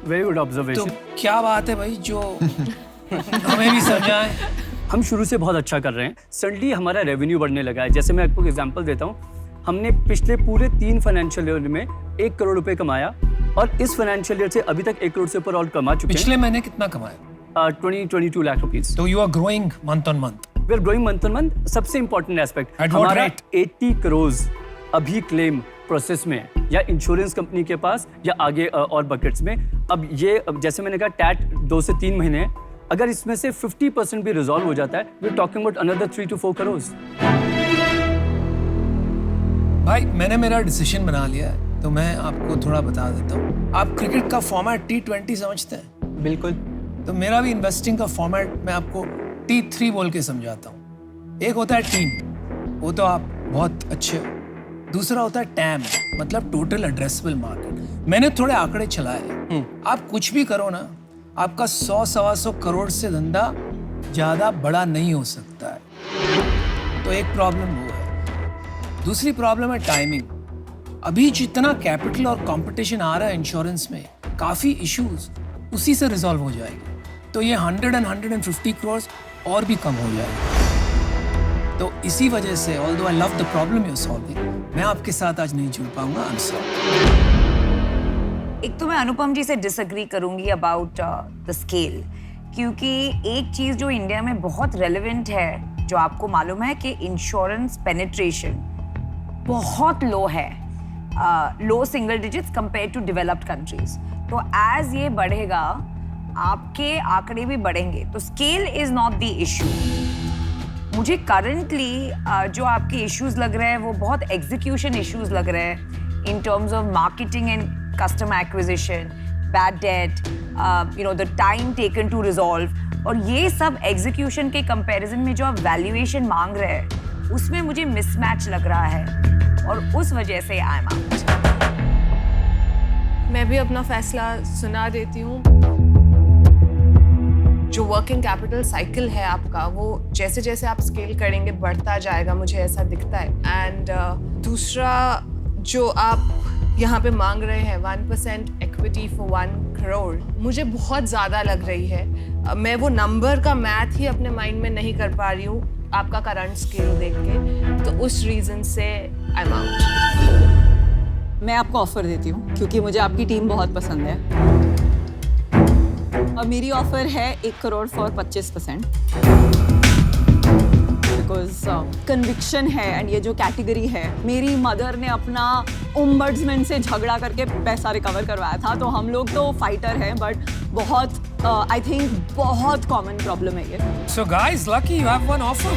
Very good observation. तो क्या बात है भाई जो हमें भी समझाएं। हम शुरू से बहुत अच्छा कर रहे हैं, सडनली हमारा रेवेन्यू बढ़ने लगा है। जैसे मैं आपको एग्जांपल देता हूँ, हमने पिछले पूरे 3 फाइनेंशियल ईयर में 1 करोड़ रुपए कमाया और इस फाइनेंशियल ईयर से अभी तक 1 करोड़ से ऊपर और कमा चुके हैं। पिछले महीने कितना कमाया? 22 लाख रुपीस। तो you are growing month on month. We are growing month on month. सबसे इंपॉर्टेंट एस्पेक्ट, At what हमारा rate? 80 करोड़ अभी क्लेम प्रोसेस में है, या इंश्योरेंस कंपनी के पास या आगे और बकेट्स में। अब ये जैसे मैंने कहा टैट 2 से 3 महीने है, अगर इसमें से 50% भी रिजॉल्व हो जाता है, we are talking about another 3 to 4 crore. भाई मैंने मेरा डिसीजन बना लिया है, तो मैं आपको थोड़ा बता देता हूँ। आप क्रिकेट का फॉर्मेट T20 समझते हैं? बिल्कुल। तो मेरा भी इन्वेस्टिंग का फॉर्मेट मैं आपको T3 बोल के समझाता हूँ। एक होता है टीम, वो तो आप बहुत अच्छे हो। दूसरा होता है टैम, मतलब टोटल एड्रेसेबल मार्केट। मैंने थोड़े आंकड़े चलाए। आप कुछ भी करो ना, आपका 100-125 करोड़ से धंधा ज्यादा बड़ा नहीं हो सकता है। तो एक प्रॉब्लम वो है। दूसरी प्रॉब्लम है टाइमिंग। अभी जितना कैपिटल और कंपटीशन आ रहा है इंश्योरेंस में, काफी इश्यूज उसी से रिजॉल्व हो जाएगी। तो ये 150 करोड़ और भी कम हो जाएगा। तो इसी वजह से although I love the problem you are solving, मैं आपके साथ आज नहीं जुड़ पाऊंगा। I am sorry. एक तो मैं अनुपम जी से डिसएग्री करूंगी अबाउट द स्केल, क्योंकि एक चीज जो इंडिया में बहुत रेलेवेंट है, जो आपको मालूम है कि इंश्योरेंस पेनिट्रेशन बहुत लो है, low single digits compare to developed countries. तो एज ये बढ़ेगा, आपके आंकड़े भी बढ़ेंगे। तो scale is not the issue. मुझे करंटली जो आपके इश्यूज लग रहे हैं वो बहुत एग्जीक्यूशन इश्यूज लग रहे हैं, in terms of marketing and customer acquisition, bad debt, the time taken to resolve. और ये सब एग्जीक्यूशन के कंपैरिजन में जो आप वैल्यूएशन मांग रहे हैं, उसमें मुझे मिसमैच लग रहा है और उस वजह से आई एम आउट। मैं भी अपना फैसला सुना देती हूँ। जो वर्किंग कैपिटल साइकिल है आपका, वो जैसे जैसे आप स्केल करेंगे बढ़ता जाएगा, मुझे ऐसा दिखता है। एंड दूसरा जो आप यहाँ पे मांग रहे हैं 1% इक्विटी फॉर 1 करोड़, मुझे बहुत ज़्यादा लग रही है। मैं वो नंबर का मैथ ही अपने माइंड में नहीं कर पा रही हूँ आपका करंट स्केल देख के, तो उस रीज़न से आई एम आउट। मैं आपको ऑफर देती हूँ क्योंकि मुझे आपकी टीम बहुत पसंद है। और मेरी ऑफर है 1 करोड़ फॉर 25%, बिकॉज कन्विक्शन है। एंड ये जो कैटेगरी है, मेरी मदर ने अपना ओम्बड्समैन से झगड़ा करके पैसा रिकवर करवाया था। तो हम लोग तो फाइटर हैं, बट बहुत आई थिंक बहुत कॉमन प्रॉब्लम है ये। So guys, lucky you have one offer.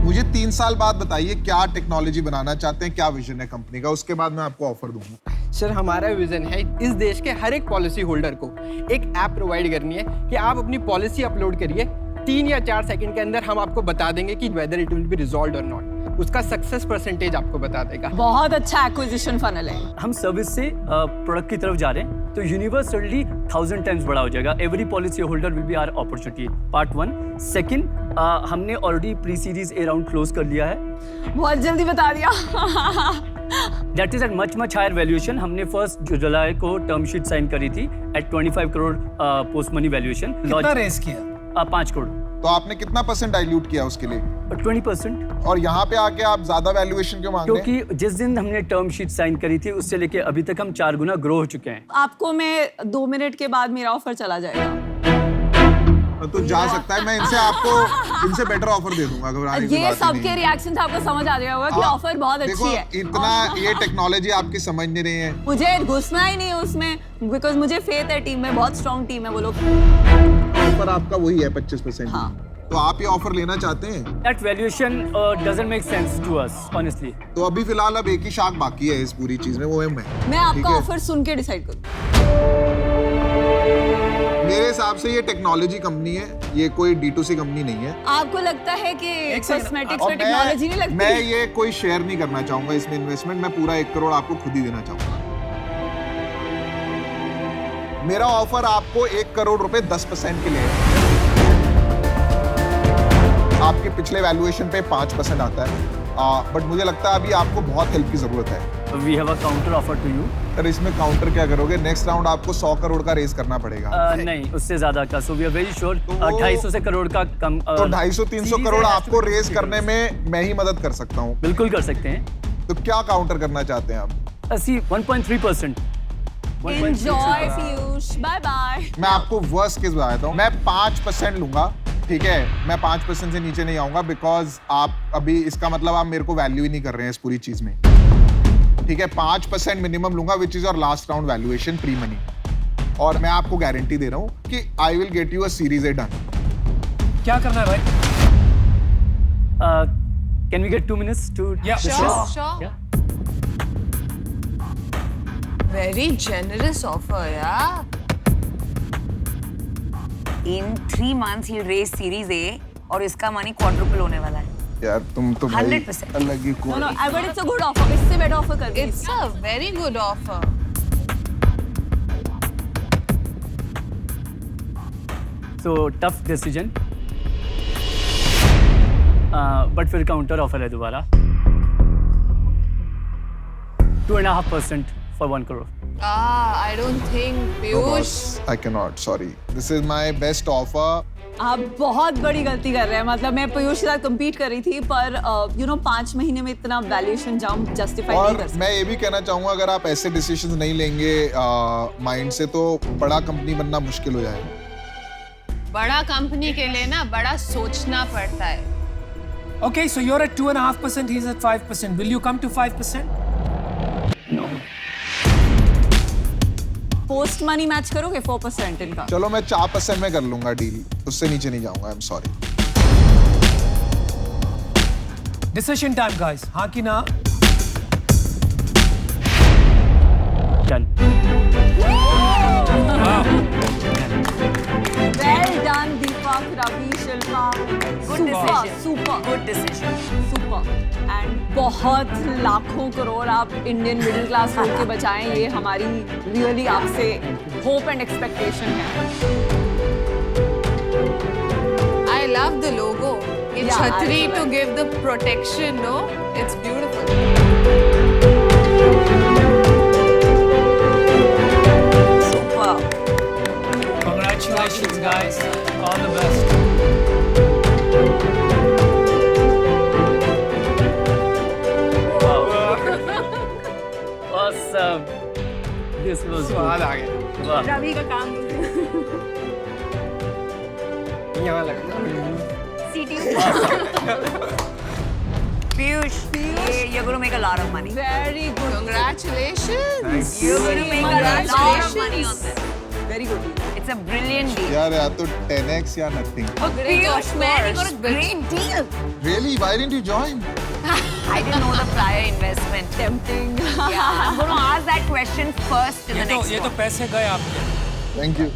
मुझे 3 साल बाद बताइए क्या टेक्नोलॉजी बनाना चाहते हैं, क्या विजन है कंपनी का, उसके बाद मैं आपको ऑफर दूंगा। सर, हमारा विजन है इस देश के हर एक पॉलिसी होल्डर को एक ऐप प्रोवाइड करनी है कि आप अपनी पॉलिसी अपलोड करिए, 3 या 4 सेकंड के अंदर हम आपको बता देंगे कि whether it will be resolved और नॉट। उसका सक्सेस परसेंटेज आपको बता देगा। बहुत अच्छा एक्विजिशन फनल है। हम सर्विस से प्रोडक्ट की तरफ जा रहे हैं, तो यूनिवर्स सडनली 1000 टाइम्स बड़ा हो जाएगा। Every policy holder will be our opportunity, part 1। Second, हमने already pre series A round close कर लिया है। बहुत जल्दी बता दिया। That is at much higher valuation. हमने 1 जुलाई को टर्म शीट साइन करी थी at 25 crore post money valuation. कितना रेस किया? 5 करोड़। तो आपने कितना % डाइल्यूट किया उसके लिए? 20%। और यहाँ पे आके आप ज्यादा वैल्यूएशन क्यों मांग रहे हैं? क्योंकि जिस दिन हमने टर्म शीट साइन करी थी उससे लेके अभी तक हम 4 गुना ग्रो हो चुके हैं। आपको मैं 2 मिनट के बाद मेरा ऑफर चला जाएगा। तो जा सकता है, मैं इनसे बेटर ऑफर दे दूंगा। घबराने की ये बात ही नहीं सबके है। रिएक्शन से आपको समझ आ गया होगा कि ऑफर बहुत देखो, अच्छी है। इतना ये टेक्नोलॉजी आपकी समझ नहीं रही है। मुझे घुसना ही नहीं है उसमें, बिकॉज मुझे फेथ है टीम में, बहुत स्ट्रॉन्ग टीम है वो लोग। ऑफर आपका वही है 25%। हाँ। तो आप ये ऑफर लेना चाहते हैं? That valuation doesn't make sense to us, honestly. तो अभी फिलहाल अब एक ही शाख बाकी है इस पूरी चीज में, वो है मैं आपका ऑफर सुन के डिसाइड करूँ। मेरे हिसाब से ये टेक्नोलॉजी कंपनी है, ये कोई D2C कंपनी नहीं है। आपको लगता है कि कॉस्मेटिक्स में टेक्नोलॉजी नहीं लगती? मैं ये कोई शेयर नहीं करना चाहूंगा इसमें इन्वेस्टमेंट, मैं पूरा 1 करोड़ आपको खुद ही देना चाहूंगा। मेरा ऑफर आपको 1 करोड़ रुपए 10% के लिए है। आपके पिछले वैल्यूएशन पे 5% आता है, बट मुझे लगता है अभी आपको बहुत हेल्प की जरूरत है। We have a counter offer to you. Sir इसमें काउंटर क्या करोगे? नेक्स्ट राउंड आपको 100 करोड़ का रेस करना पड़ेगा। नहीं, उससे ज्यादा का। So we are very sure 250 से करोड़ का कम। तो 250-300 करोड़ आपको रेस करने में मैं ही मदद कर सकता हूँ। बिल्कुल कर सकते हैं। तो क्या काउंटर करना चाहते हैं आप? 1.3%। Enjoy Piyush, bye bye. मैं आपको वर्स्ट केस बताता हूँ, मैं 5% लूंगा, ठीक है? मैं 5% से नीचे नहीं आऊंगा, बिकॉज आप अभी, इसका मतलब आप मेरे को वैल्यू ही नहीं कर रहे हैं इस पूरी चीज में, ठीक है? 5% मिनिमम लूंगा, which is your last round valuation pre money. और मैं आपको गारंटी दे रहा हूँ कि I will get you a series A done. क्या करना है भाई? Can we get 2 minutes to? Yeah, sure. Yeah. Very generous offer, yeah. In 3 months he'll raise Series A और इसका मनी क्वाड्रुपल होने वाला है। यार तुम तो भाई 100%. अलग ही No, but it's a good offer. इससे better offer कर दीजिए। It's a very good offer. So tough decision. But फिर काउंटर ऑफर है दोबारा। 2.5% for 1 crore. I don't think Piyush. I cannot, sorry. This is my best offer. आप बहुत बड़ी गलती कर रहे हैं। मतलब मैं पीयूष के साथ compete कर रही थी, पर 5 महीने में इतना वैल्यूएशन जंप जस्टिफाई नहीं कर और सकते। मैं ये भी कहना चाहूंगा, अगर आप ऐसे डिसीजंस नहीं लेंगे माइंड से, तो बड़ा कंपनी बनना मुश्किल हो जाएगा। बड़ा कंपनी के लिए ना बड़ा सोचना पड़ता है। Okay, so you're at 2.5%, he's at 5%. Will you come to 5%? No. Post money match करोगे 4% इनका? चलो मैं 4% में कर लूंगा डील, उससे नीचे नहीं जाऊंगा। आई am sorry. Decision time, guys. हाँ कि ना? Done. Well done, Deepak, Ravi, Shilpa. Good decision. Super. Good decision. Super. And बहुत लाखों करोड़ आप इंडियन मिडिल क्लास लोग के बचाएं, ये हमारी रियली आपसे होप एंड एक्सपेक्टेशन है। I love the logo. It's Yeah, Chhatri I to give the protection, no? It's beautiful. Super. Congratulations, guys. All the best. Awesome. This was स्वाद good. आ गया। वाह. रवि का काम यहाँ लगा। Piyush, you're going to make a lot of money. Very good. Congratulations. You're going to make a lot of money on this. Very good. It's a brilliant deal. यार या तो 10x या nothing. Piyush, man, you got a great deal. Really? Why didn't you join? I didn't know the prior investment. Tempting. Yeah, I'm going to ask that question first in the next ये तो one. पैसे गए आपके। Thank you.